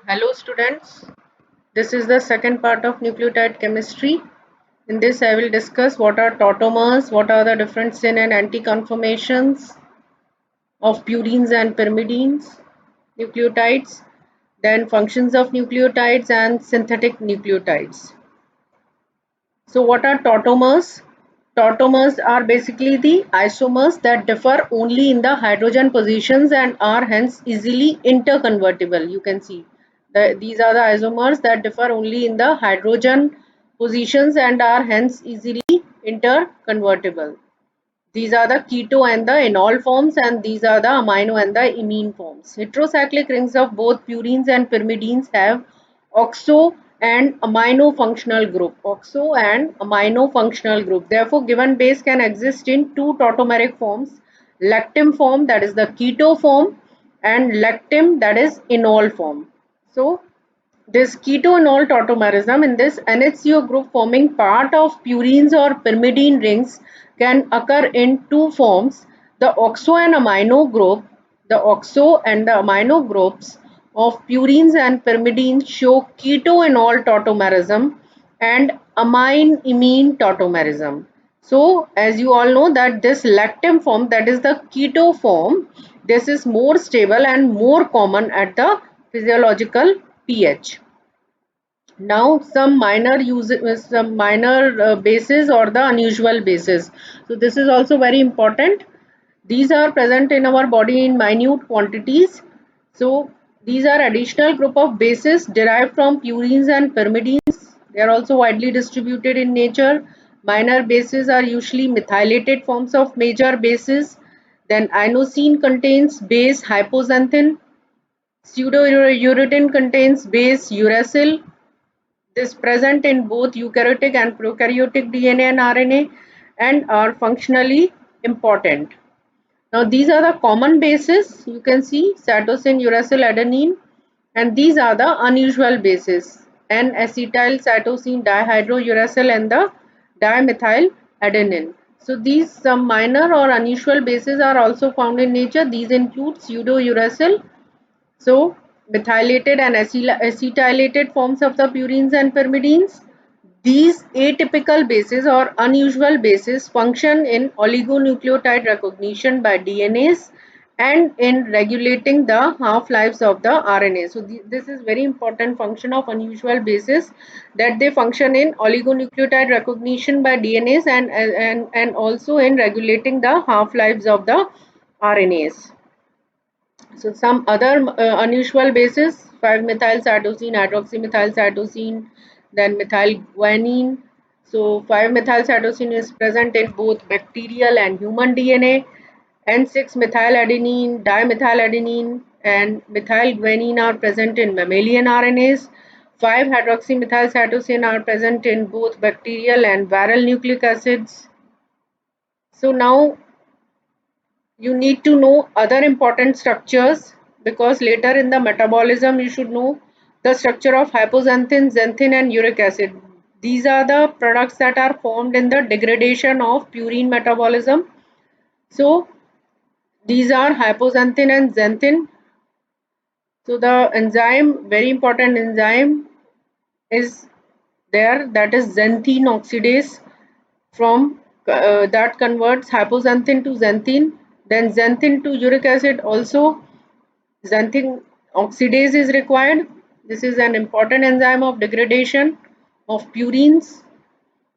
Hello students, this is the second part of nucleotide chemistry. In this I will discuss what are tautomers, what are the different syn and anti-conformations of purines and pyrimidines, nucleotides, then functions of nucleotides and synthetic nucleotides. So what are tautomers? Tautomers are basically the isomers that differ only in the hydrogen positions and are hence easily interconvertible. You can see these are the isomers that differ only in the hydrogen positions and are hence easily interconvertible. These are the keto and the enol forms, and these are the amino and the imine forms. Heterocyclic rings of both purines and pyrimidines have oxo and amino functional group. Oxo and amino functional group. Therefore, given base can exist in two tautomeric forms: lactim form, that is the keto form, and lactim, that is enol form. So this keto-enol tautomerism in this NHCO group forming part of purines or pyrimidine rings can occur in two forms. The oxo and amino group, the oxo and the amino groups of purines and pyrimidines show keto-enol tautomerism and amine-imine tautomerism. So as you all know that this lactam form, that is the keto form, this is more stable and more common at the physiological pH. Now some minor bases or the unusual bases. So this is also very important. These are present in our body in minute quantities. So these are additional group of bases derived from purines and pyrimidines. They are also widely distributed in nature. Minor bases are usually methylated forms of major bases. Then inosine contains base hypoxanthine. Pseudouridine contains base uracil. This present in both eukaryotic and prokaryotic DNA and RNA and are functionally important. Now these are the common bases. You can see cytosine, uracil, adenine, and these are the unusual bases: N-acetyl cytosine dihydrouracil and the dimethyl adenine. So these some minor or unusual bases are also found in nature. These include pseudouracil, so methylated and acetylated forms of the purines and pyrimidines. These atypical bases or unusual bases function in oligonucleotide recognition by DNAs and in regulating the half-lives of the RNA. So this is very important function of unusual bases, that they function in oligonucleotide recognition by DNAs and also in regulating the half-lives of the RNAs. So some other unusual bases: 5-methyl cytosine, hydroxymethyl cytosine, then methylguanine. So 5-methyl cytosine is present in both bacterial and human DNA. N6-methyl adenine, dimethyladenine, and methylguanine are present in mammalian RNAs. 5-hydroxymethyl cytosine are present in both bacterial and viral nucleic acids. So now you need to know other important structures, because later in the metabolism you should know the structure of hypoxanthine, xanthine, and uric acid. These are the products that are formed in the degradation of purine metabolism. So these are hypoxanthine and xanthine. So the enzyme, very important enzyme, is there, that is xanthine oxidase, from that converts hypoxanthine to xanthine, then xanthine to uric acid. Also xanthine oxidase is required. This is an important enzyme of degradation of purines.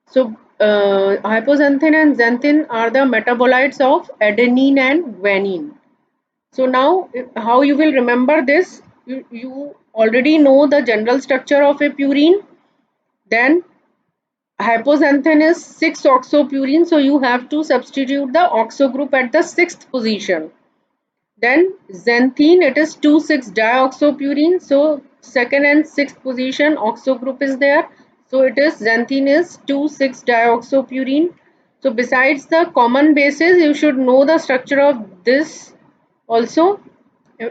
So hypoxanthine and xanthine are the metabolites of adenine and guanine. So now how you will remember this? You already know the general structure of a purine. Then hypoxanthine is 6-oxopurine, so you have to substitute the oxo group at the 6th position. Then xanthine, it is 2,6-dioxopurine, so second and 6th position oxo group is there, so it is xanthine is 2,6-dioxopurine. So besides the common bases, you should know the structure of this also.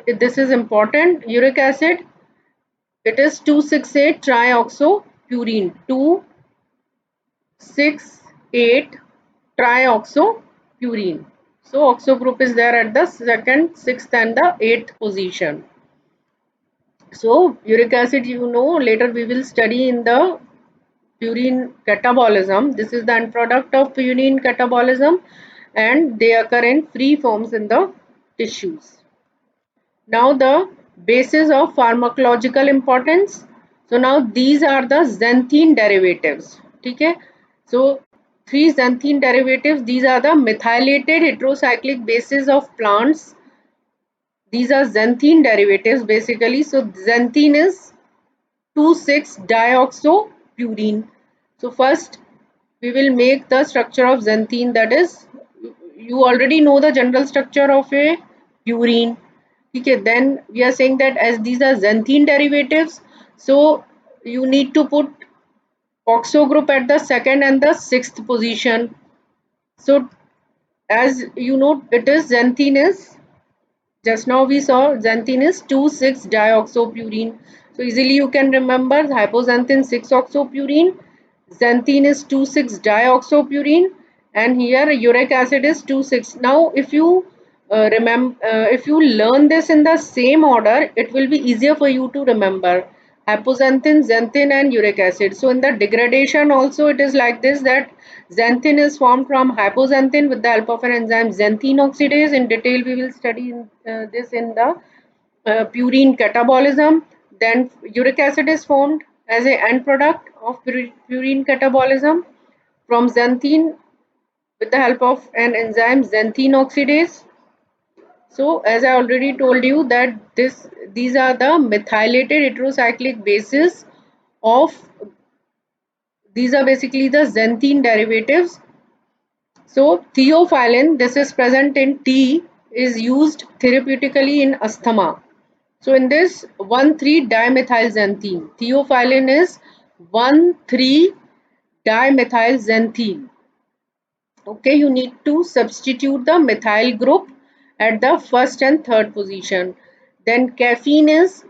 This is important. Uric acid, it is 2,6,8-trioxopurine, 2,6,8 trioxopurine. So oxo group is there at the second, sixth, and the eighth position. So uric acid, you know, later we will study in the purine catabolism. This is the end product of purine catabolism, and they occur in free forms in the tissues. Now the basis of pharmacological importance. So now these are the xanthine derivatives. Okay. So three xanthine derivatives. These are the methylated heterocyclic bases of plants. These are xanthine derivatives basically. So xanthine is 2,6-dioxopurine. So first we will make the structure of xanthine, that is, you already know the general structure of a purine. Okay, then we are saying that as these are xanthine derivatives, so you need to put oxo group at the second and the sixth position. So as you know, it is xanthine is, just now we saw xanthine is 2,6-dioxopurine. So easily you can remember hypoxanthine 6-oxopurine, xanthine is 2,6-dioxopurine, and here uric acid is 2,6. Now if you if you learn this in the same order, it will be easier for you to remember hypoxanthine, xanthine, and uric acid. So in the degradation also it is like this, that xanthine is formed from hypoxanthine with the help of an enzyme xanthine oxidase. In detail we will study this in the purine catabolism. Then uric acid is formed as a end product of purine catabolism from xanthine with the help of an enzyme xanthine oxidase. So as I already told you that these are the methylated heterocyclic bases of, these are basically the xanthine derivatives. So theophylline, this is present in tea, is used therapeutically in asthma. So in this 1,3-dimethylxanthine, theophylline is 1,3-dimethylxanthine. Okay, you need to substitute the methyl group at the first and third position. Then caffeine is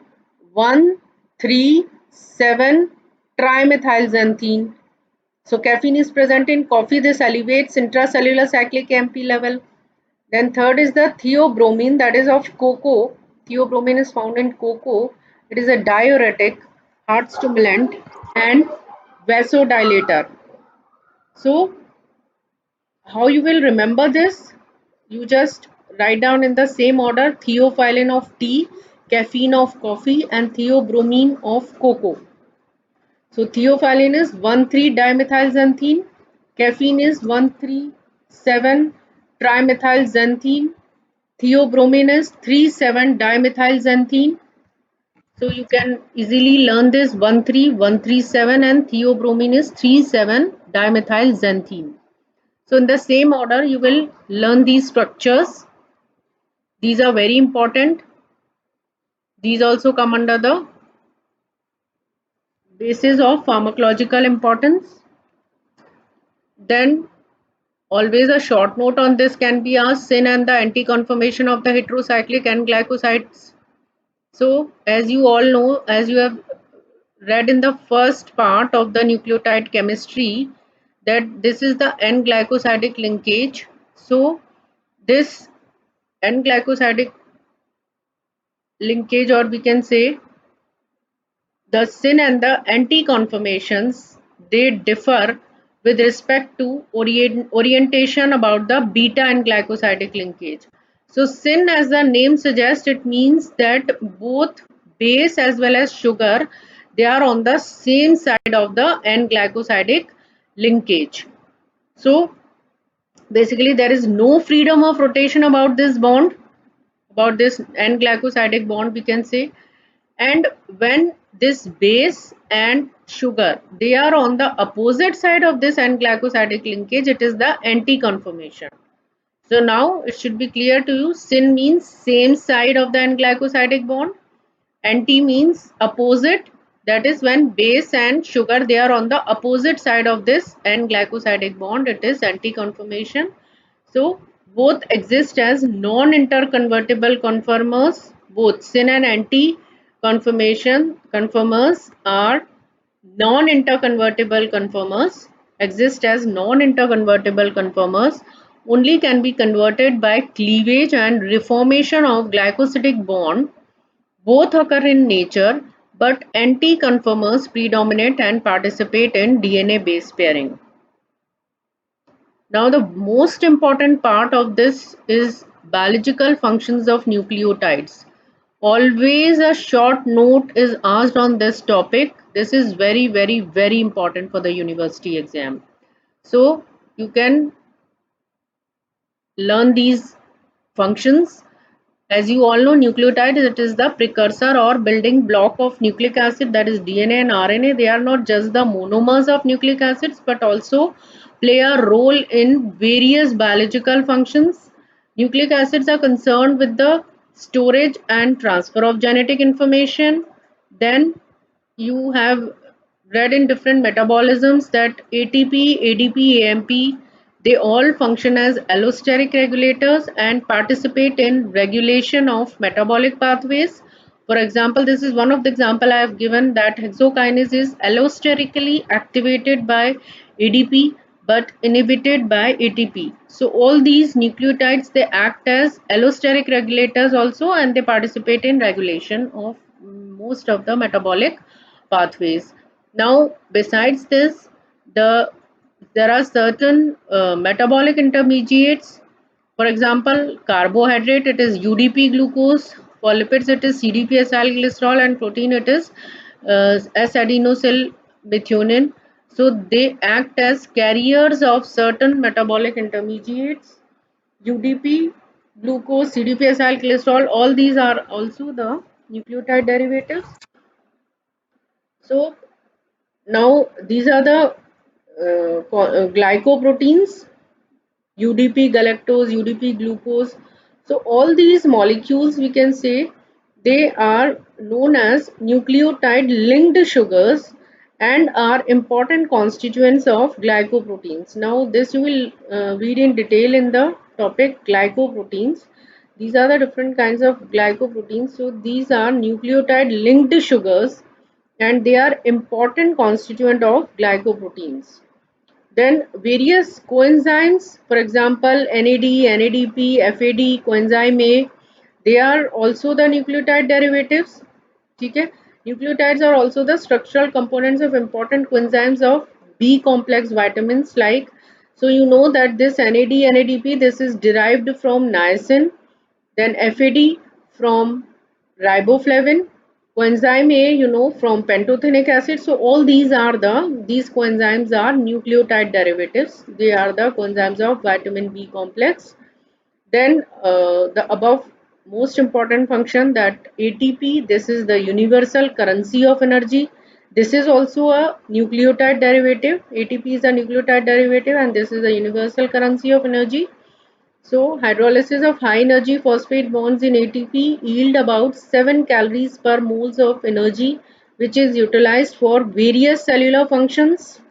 1,3,7 trimethylxanthine. So caffeine is present in coffee. This elevates intracellular cyclic AMP level. Then third is the theobromine, that is of cocoa. Theobromine is found in cocoa. It is a diuretic, heart stimulant, and vasodilator. So how you will remember this? You just write down in the same order theophylline of tea, caffeine of coffee, and theobromine of cocoa. So theophylline is 1,3-dimethylxanthine, caffeine is 1,3,7-trimethylxanthine, theobromine is 3,7-dimethylxanthine. So you can easily learn this 1,3,1,3,7, and theobromine is 3,7-dimethylxanthine. So in the same order you will learn these structures. These are very important. These also come under the basis of pharmacological importance. Then always a short note on this can be asked: syn and the anti-conformation of the heterocyclic N glycosides. So as you all know, as you have read in the first part of the nucleotide chemistry, that this is the N glycosidic linkage. So this N glycosidic linkage, or we can say the syn and the anti-conformations, they differ with respect to orientation about the beta and glycosidic linkage. So syn, as the name suggests, it means that both base as well as sugar, they are on the same side of the N glycosidic linkage. So basically there is no freedom of rotation about this bond, about this N glycosidic bond we can say. And when this base and sugar, they are on the opposite side of this N glycosidic linkage, it is the anti-conformation. So now it should be clear to you, syn means same side of the N glycosidic bond, anti means opposite, that is when base and sugar, they are on the opposite side of this N glycosidic bond, it is anti-conformation. So both exist as non-interconvertible conformers. Both syn and anti-conformers are non-interconvertible conformers, exist as non-interconvertible conformers, only can be converted by cleavage and reformation of glycosidic bond. Both occur in nature, but anti-conformers predominate and participate in DNA base pairing. Now, the most important part of this is biological functions of nucleotides. Always a short note is asked on this topic. This is very, very, very important for the university exam. So, you can learn these functions. As you all know, nucleotide, it is the precursor or building block of nucleic acid, that is DNA and RNA. They are not just the monomers of nucleic acids but also play a role in various biological functions. Nucleic acids are concerned with the storage and transfer of genetic information. Then you have read in different metabolisms that ATP, ADP, AMP, they all function as allosteric regulators and participate in regulation of metabolic pathways. For example, this is one of the example I have given, that hexokinase is allosterically activated by ADP but inhibited by ATP. So all these nucleotides, they act as allosteric regulators also, and they participate in regulation of most of the metabolic pathways. Now, besides this, there are certain metabolic intermediates. For example, carbohydrate, it is UDP glucose. For lipids, it is CDP acylglycerol, and protein, it is S-adenosyl methionine. So they act as carriers of certain metabolic intermediates. UDP, glucose, CDP acylglycerol, all these are also the nucleotide derivatives. So now these are the glycoproteins, UDP galactose, UDP glucose. So all these molecules, we can say, they are known as nucleotide linked sugars and are important constituents of glycoproteins. Now this you will read in detail in the topic glycoproteins. These are the different kinds of glycoproteins. So these are nucleotide linked sugars and they are important constituent of glycoproteins. Then various coenzymes, for example, NAD, NADP, FAD, coenzyme A, they are also the nucleotide derivatives. Okay? Nucleotides are also the structural components of important coenzymes of B complex vitamins like, so you know that this NAD, NADP, this is derived from niacin, then FAD from riboflavin, coenzyme A, you know, from pantothenic acid. So all these coenzymes are nucleotide derivatives. They are the coenzymes of vitamin B complex. Then the above most important function, that ATP, this is the universal currency of energy. This is also a nucleotide derivative. ATP is a nucleotide derivative and this is the universal currency of energy. So hydrolysis of high energy phosphate bonds in ATP yield about 7 calories per moles of energy, which is utilized for various cellular functions.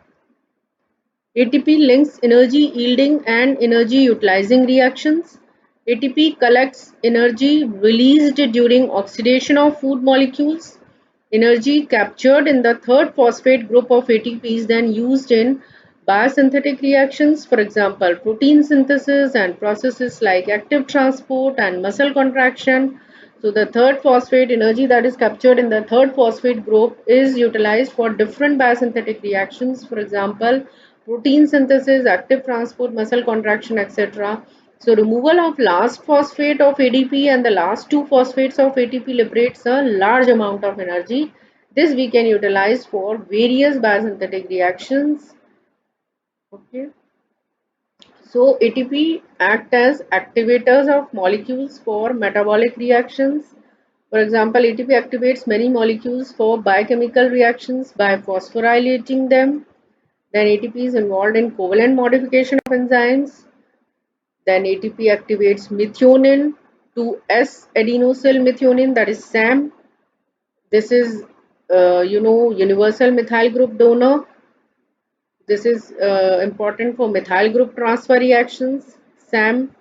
ATP links energy yielding and energy utilizing reactions. ATP collects energy released during oxidation of food molecules. Energy captured in the third phosphate group of ATP is then used in biosynthetic reactions, for example, protein synthesis and processes like active transport and muscle contraction. So the third phosphate energy that is captured in the third phosphate group is utilized for different biosynthetic reactions, for example, protein synthesis, active transport, muscle contraction, etc. So removal of last phosphate of ADP and the last two phosphates of ATP liberates a large amount of energy. This we can utilize for various biosynthetic reactions. Okay. So ATP act as activators of molecules for metabolic reactions. For example, ATP activates many molecules for biochemical reactions by phosphorylating them. Then ATP is involved in covalent modification of enzymes. Then ATP activates methionine to S-adenosyl methionine, that is SAM. This is, universal methyl group donor. This is important for methyl group transfer reactions, SAM.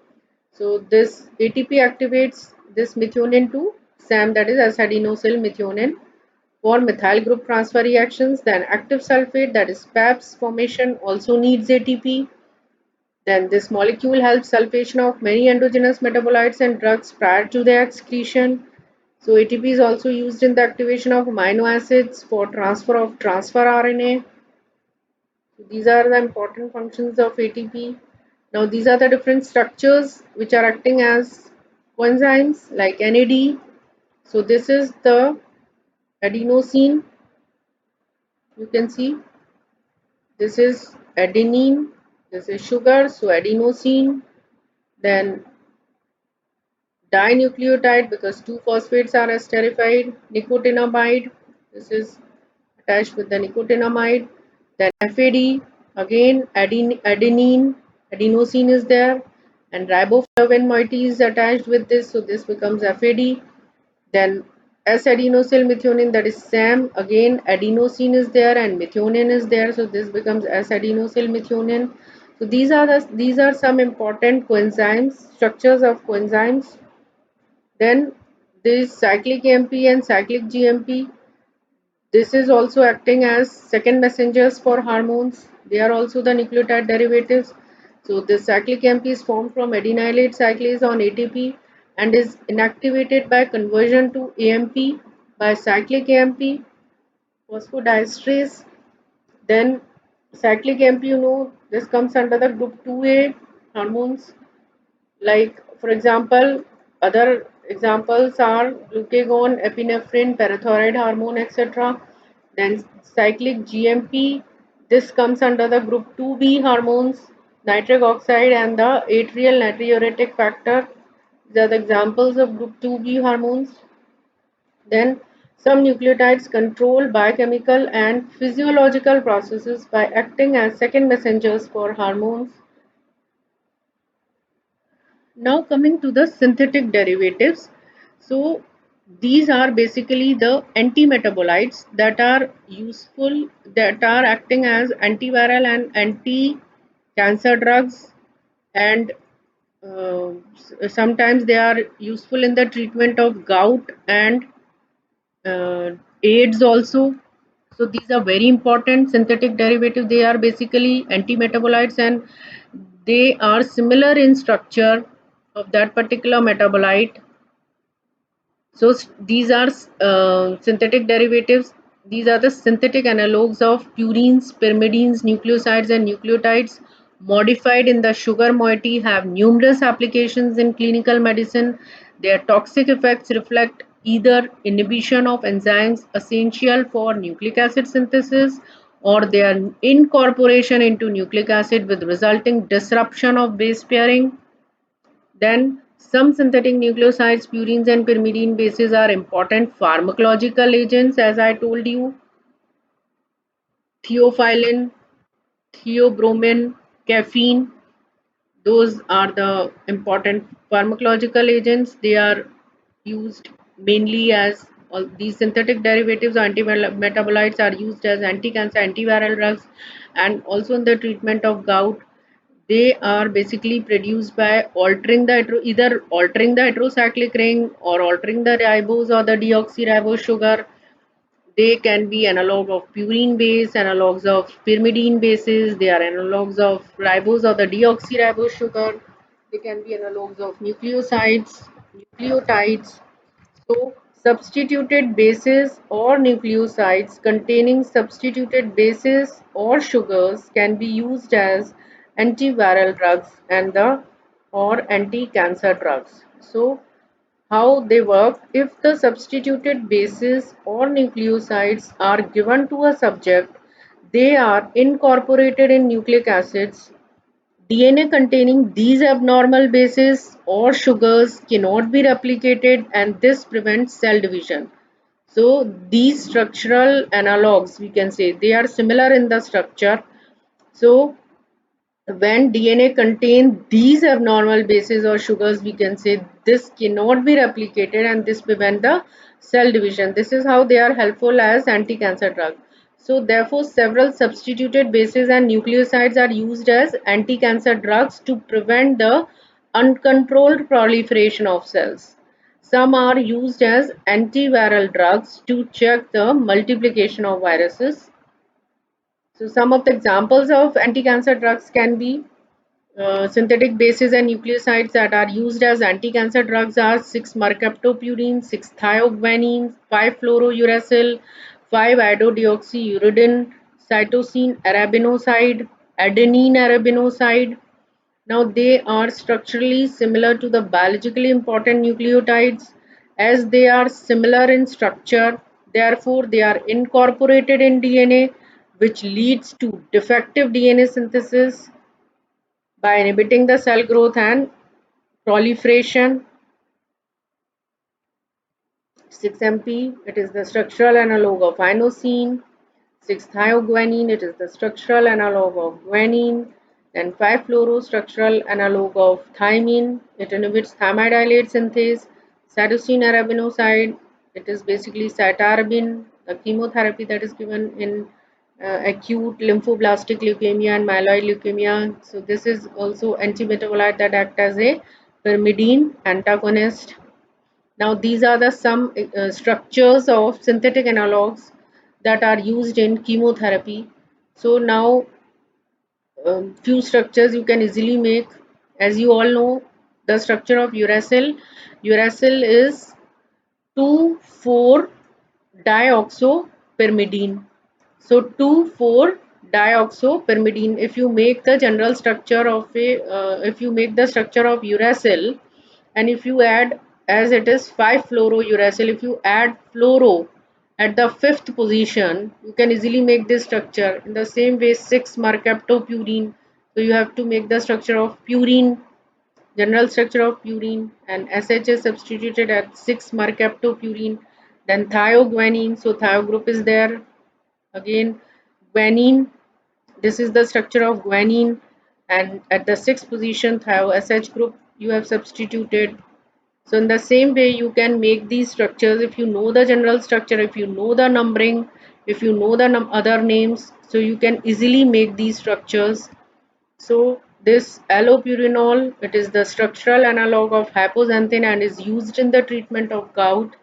So this ATP activates this methionine to SAM, that is S-adenosyl methionine, for methyl group transfer reactions. Then active sulfate, that is PAPS formation, also needs ATP. Then this molecule helps sulfation of many endogenous metabolites and drugs prior to their excretion. So ATP is also used in the activation of amino acids for transfer of transfer RNA. These are the important functions of ATP. Now these are the different structures which are acting as coenzymes like NAD. So this is the adenosine. You can see this is adenine, this is sugar, so adenosine, then dinucleotide because two phosphates are esterified, nicotinamide, this is attached with the nicotinamide, then FAD, again adenine, adenosine is there, and riboflavin moiety is attached with this, so this becomes FAD. Then S-adenosyl methionine, that is SAM, again adenosine is there and methionine is there, so this becomes S-adenosyl methionine. So these are some important coenzymes, structures of coenzymes. Then this cyclic AMP and cyclic GMP, this is also acting as second messengers for hormones. They are also the nucleotide derivatives. So this cyclic AMP is formed from adenylate cyclase on ATP and is inactivated by conversion to AMP by cyclic AMP phosphodiesterase. Then cyclic AMP, this comes under the group 2A hormones. Like for example, other examples are glucagon, epinephrine, parathyroid hormone, etc. Then cyclic GMP, this comes under the group 2B hormones, nitric oxide and the atrial natriuretic factor. These are the examples of group 2B hormones. Then some nucleotides control biochemical and physiological processes by acting as second messengers for hormones. Now coming to the synthetic derivatives. So these are basically the anti-metabolites that are useful, that are acting as antiviral and anti-cancer drugs, and sometimes they are useful in the treatment of gout and AIDS also. So these are very important synthetic derivatives. They are basically anti-metabolites and they are similar in structure of that particular metabolite. So these are synthetic derivatives. These are the synthetic analogues of purines, pyrimidines, nucleosides and nucleotides modified in the sugar moiety, have numerous applications in clinical medicine. Their toxic effects reflect either inhibition of enzymes essential for nucleic acid synthesis or their incorporation into nucleic acid with resulting disruption of base pairing. Then some synthetic nucleosides, purines and pyrimidine bases are important pharmacological agents, as I told you. Theophylline, theobromine, caffeine, those are the important pharmacological agents. They are used mainly as all these synthetic derivatives, anti-metabolites are used as anti-cancer, antiviral drugs, and also in the treatment of gout. They are basically produced by altering the either altering the heterocyclic ring or altering the ribose or the deoxyribose sugar. They can be analog of purine base, analogs of pyrimidine bases, they are analogs of ribose or the deoxyribose sugar. They can be analogs of nucleosides, nucleotides. So substituted bases or nucleosides containing substituted bases or sugars can be used as antiviral drugs and the or anti-cancer drugs. So how they work: if the substituted bases or nucleosides are given to a subject, they are incorporated in nucleic acids. DNA containing these abnormal bases or sugars cannot be replicated and this prevents cell division. So these structural analogues, we can say, they are similar in the structure. So when DNA contains these abnormal bases or sugars, we can say this cannot be replicated and this prevent the cell division. This is how they are helpful as anti-cancer drug. So therefore several substituted bases and nucleosides are used as anti-cancer drugs to prevent the uncontrolled proliferation of cells. Some are used as antiviral drugs to check the multiplication of viruses. So some of the examples of anti-cancer drugs can be Synthetic bases and nucleosides that are used as anti-cancer drugs are 6-mercaptopurine, 6-thioguanine, 5-fluorouracil, 5-iododeoxyuridine, cytosine arabinoside, adenine arabinoside. Now they are structurally similar to the biologically important nucleotides as they are similar in structure. Therefore, they are incorporated in DNA, which leads to defective DNA synthesis by inhibiting the cell growth and proliferation. 6-MP, it is the structural analog of inosine. 6-thioguanine, it is the structural analog of guanine. Then 5-fluoro, structural analog of thymine, it inhibits thymidylate synthase. Cytosine arabinoside, it is basically cytarabine, the chemotherapy that is given in acute lymphoblastic leukemia and myeloid leukemia. So this is also antimetabolite that act as a pyrimidine antagonist. Now these are the some structures of synthetic analogs that are used in chemotherapy. So now few structures you can easily make. As you all know, the structure of uracil. Uracil is 2,4-dioxopyrimidine. So 2,4-dioxopyrimidine. If you make the general structure of if you make the structure of uracil, and if you add, as it is 5-fluorouracil, if you add fluoro at the fifth position, you can easily make this structure. In the same way, 6-mercaptopurine. So you have to make the structure of purine, general structure of purine, and SH is substituted at 6-mercaptopurine. Then thioguanine, so thio group is there. Again, guanine, this is the structure of guanine, and at the sixth position, thio SH group you have substituted. So in the same way, you can make these structures if you know the general structure, if you know the numbering, if you know the other names, so you can easily make these structures. So this allopurinol, it is the structural analog of hypoxanthine and is used in the treatment of gout.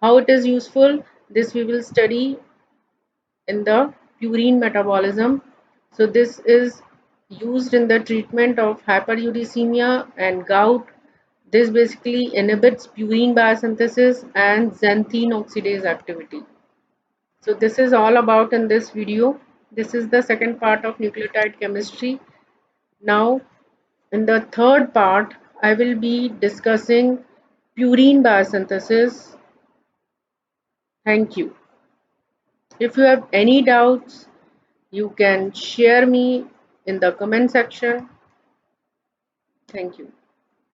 How it is useful? This we will study in the purine metabolism. So this is used in the treatment of hyperuricemia and gout. This basically inhibits purine biosynthesis and xanthine oxidase activity. So this is all about in this video. This is the second part of nucleotide chemistry. Now in the third part, I will be discussing purine biosynthesis. Thank you. If you have any doubts, you can share me in the comment section. Thank you.